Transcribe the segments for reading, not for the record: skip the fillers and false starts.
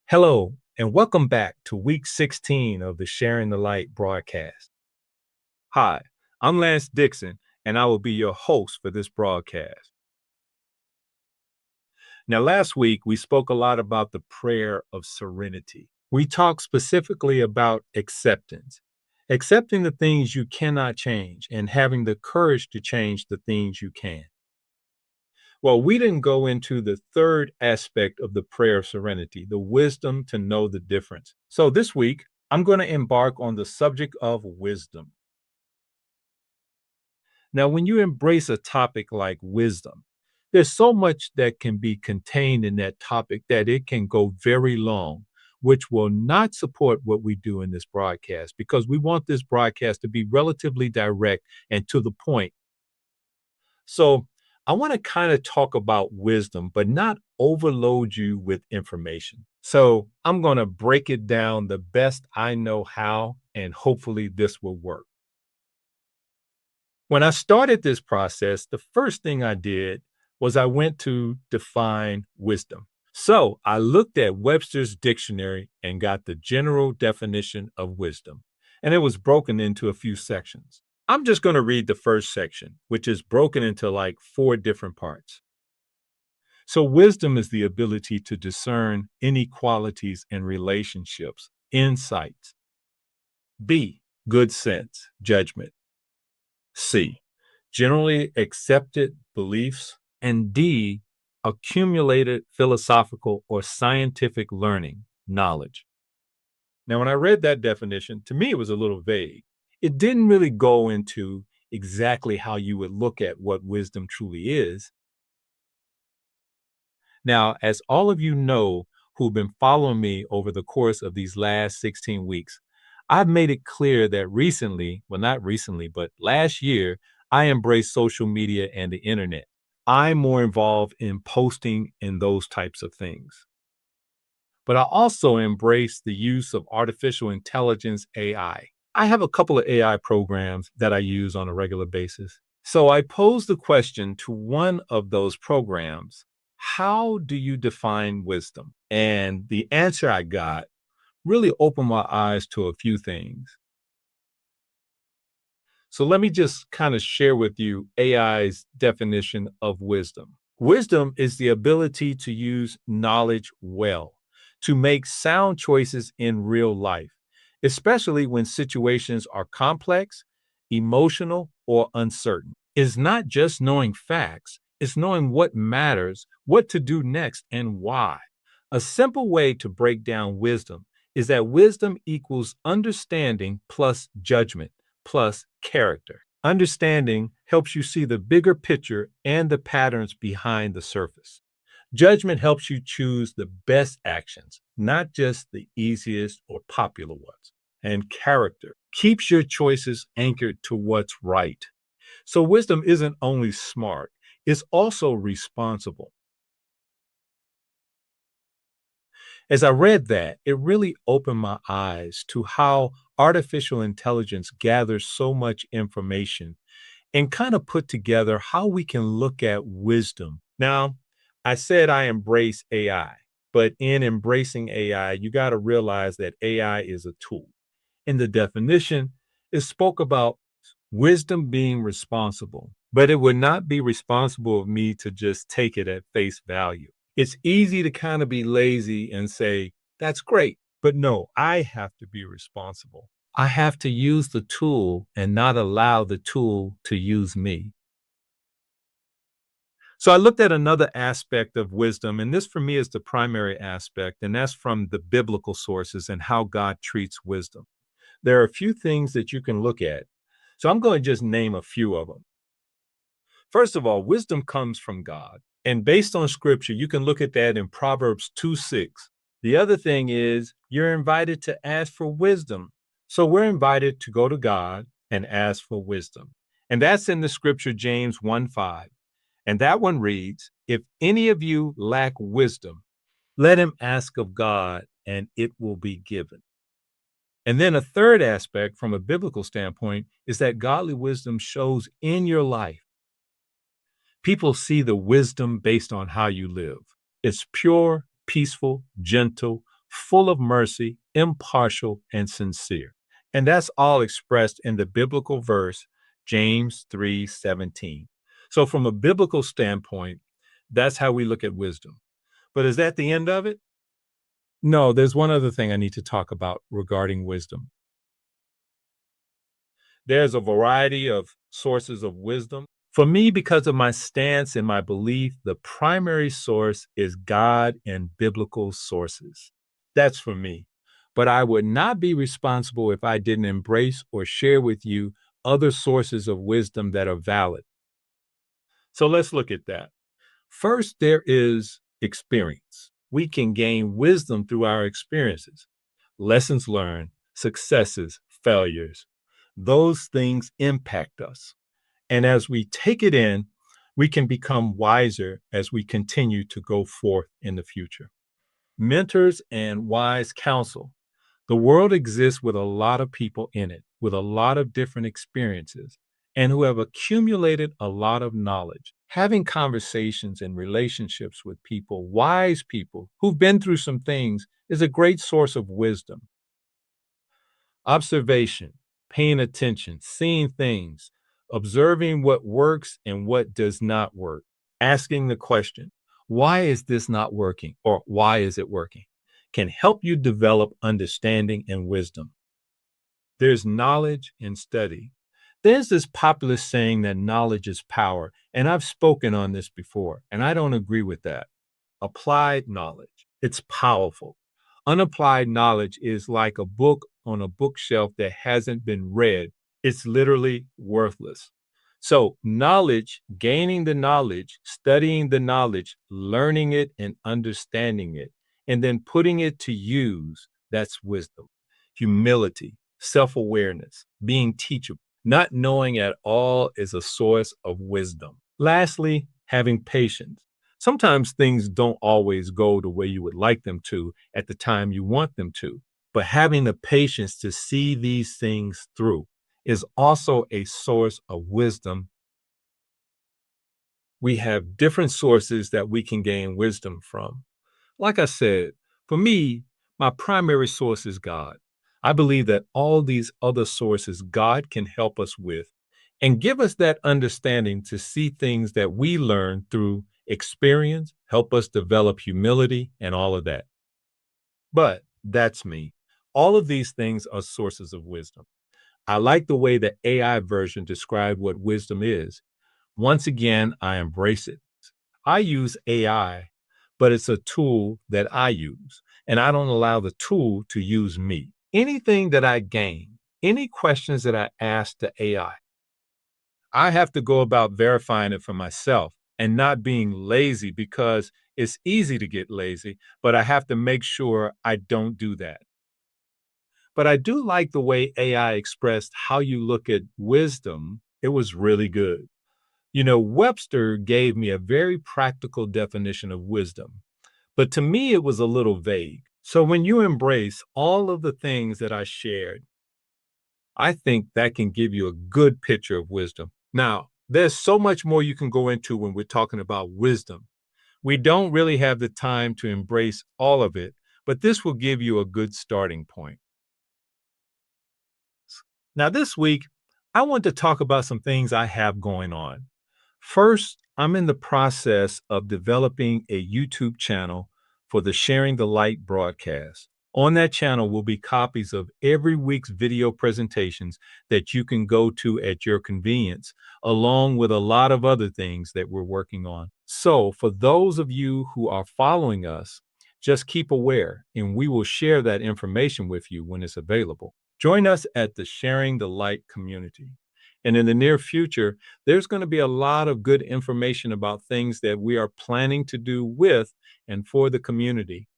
Hello, and welcome back to week 16 of the Sharing the Light broadcast. Hi, I'm Lance Dixon, and I will be your host for this broadcast. Now, last week, we spoke a lot about the prayer of serenity. We talked specifically about acceptance, accepting the things you cannot change, and having the courage to change the things you can. Well, we didn't go into the third aspect of the prayer of serenity, the wisdom to know the difference. So this week, I'm going to embark on the subject of wisdom. Now, when you embrace a topic like wisdom, there's so much that can be contained in that topic that it can go very long, which will not support what we do in this broadcast because we want this broadcast to be relatively direct and to the point. So I want to kind of talk about wisdom, but not overload you with information. So I'm going to break it down the best I know how, and hopefully this will work. When I started this process, the first thing I did was I went to define wisdom. So I looked at Webster's dictionary and got the general definition of wisdom, and it was broken into a few sections. I'm just going to read the first section, which is broken into like four different parts. So, wisdom is the ability to discern inequalities in relationships, insights. B, good sense, judgment. C, generally accepted beliefs. And D, accumulated philosophical or scientific learning, knowledge. Now, when I read that definition, to me, it was a little vague. It didn't really go into exactly how you would look at what wisdom truly is. Now, as all of you know who've been following me over the course of these last 16 weeks, I've made it clear that recently, well, not recently, but last year, I embraced social media and the internet. I'm more involved in posting and those types of things. But I also embrace the use of artificial intelligence AI. I have a couple of AI programs that I use on a regular basis. So I posed the question to one of those programs: how do you define wisdom? And the answer I got really opened my eyes to a few things. So let me just kind of share with you AI's definition of wisdom. Wisdom is the ability to use knowledge well, to make sound choices in real life, especially when situations are complex, emotional, or uncertain. It's not just knowing facts, it's knowing what matters, what to do next, and why. A simple way to break down wisdom is that wisdom equals understanding plus judgment plus character. Understanding helps you see the bigger picture and the patterns behind the surface. Judgment helps you choose the best actions, not just the easiest or popular ones. And character keeps your choices anchored to what's right. So wisdom isn't only smart, it's also responsible. As I read that, it really opened my eyes to how artificial intelligence gathers so much information and kind of put together how we can look at wisdom. Now, I said I embrace AI, but in embracing AI, you got to realize that AI is a tool. In the definition, it spoke about wisdom being responsible, but it would not be responsible of me to just take it at face value. It's easy to kind of be lazy and say, that's great. But no, I have to be responsible. I have to use the tool and not allow the tool to use me. So I looked at another aspect of wisdom, and this for me is the primary aspect, and that's from the biblical sources and how God treats wisdom. There are a few things that you can look at. So I'm going to just name a few of them. First of all, wisdom comes from God. And based on scripture, you can look at that in Proverbs 2:6. The other thing is you're invited to ask for wisdom. So we're invited to go to God and ask for wisdom. And that's in the scripture, James 1:5. And that one reads, if any of you lack wisdom, let him ask of God and it will be given. And then a third aspect from a biblical standpoint is that godly wisdom shows in your life. People see the wisdom based on how you live. It's pure, peaceful, gentle, full of mercy, impartial, and sincere. And that's all expressed in the biblical verse, James 3:17. So, from a biblical standpoint, that's how we look at wisdom. But is that the end of it? No, there's one other thing I need to talk about regarding wisdom. There's a variety of sources of wisdom. For me, because of my stance and my belief, the primary source is God and biblical sources. That's for me. But I would not be responsible if I didn't embrace or share with you other sources of wisdom that are valid. So let's look at that. First, there is experience. We can gain wisdom through our experiences, lessons learned, successes, failures. Those things impact us. And as we take it in, we can become wiser as we continue to go forth in the future. Mentors and wise counsel. The world exists with a lot of people in it, with a lot of different experiences, and who have accumulated a lot of knowledge. Having conversations and relationships with people, wise people who've been through some things, is a great source of wisdom. Observation, paying attention, seeing things, observing what works and what does not work, asking the question, why is this not working or why is it working, can help you develop understanding and wisdom. There's knowledge in study. There's this popular saying that knowledge is power, and I've spoken on this before, and I don't agree with that. Applied knowledge, it's powerful. Unapplied knowledge is like a book on a bookshelf that hasn't been read. It's literally worthless. So, knowledge, gaining the knowledge, studying the knowledge, learning it and understanding it, and then putting it to use, that's wisdom. Humility, self awareness, being teachable. Not knowing at all is a source of wisdom. Lastly, having patience. Sometimes things don't always go the way you would like them to at the time you want them to, but having the patience to see these things through is also a source of wisdom. We have different sources that we can gain wisdom from. Like I said, for me, my primary source is God. I believe that all these other sources God can help us with and give us that understanding to see things that we learn through experience, help us develop humility and all of that. But that's me. All of these things are sources of wisdom. I like the way the AI version described what wisdom is. Once again, I embrace it. I use AI, but it's a tool that I use, and I don't allow the tool to use me. Anything that I gain, any questions that I ask the AI, I have to go about verifying it for myself and not being lazy because it's easy to get lazy, but I have to make sure I don't do that. But I do like the way AI expressed how you look at wisdom. It was really good. Webster gave me a very practical definition of wisdom, but to me, it was a little vague. So when you embrace all of the things that I shared, I think that can give you a good picture of wisdom. Now, there's so much more you can go into when we're talking about wisdom. We don't really have the time to embrace all of it, but this will give you a good starting point. Now, this week, I want to talk about some things I have going on. First, I'm in the process of developing a YouTube channel for the Sharing the Light broadcast. On that channel will be copies of every week's video presentations that you can go to at your convenience, along with a lot of other things that we're working on. So, for those of you who are following us, just keep aware and we will share that information with you when it's available. Join us at the Sharing the Light community. And in the near future, there's going to be a lot of good information about things that we are planning to do with and for the community.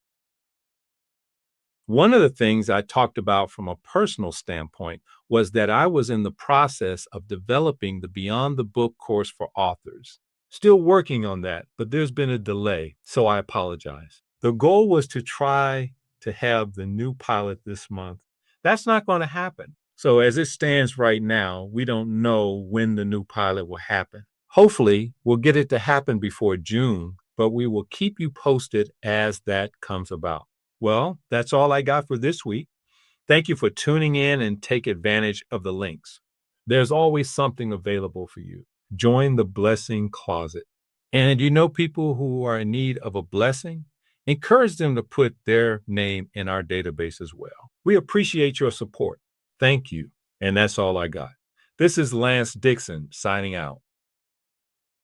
One of the things I talked about from a personal standpoint was that I was in the process of developing the Beyond the Book course for authors. Still working on that, but there's been a delay, so I apologize. The goal was to try to have the new pilot this month. That's not going to happen. So as it stands right now, we don't know when the new pilot will happen. Hopefully, we'll get it to happen before June, but we will keep you posted as that comes about. Well, that's all I got for this week. Thank you for tuning in and take advantage of the links. There's always something available for you. Join the blessing closet. And you know people who are in need of a blessing? Encourage them to put their name in our database as well. We appreciate your support. Thank you. And that's all I got. This is Lance Dixon signing out.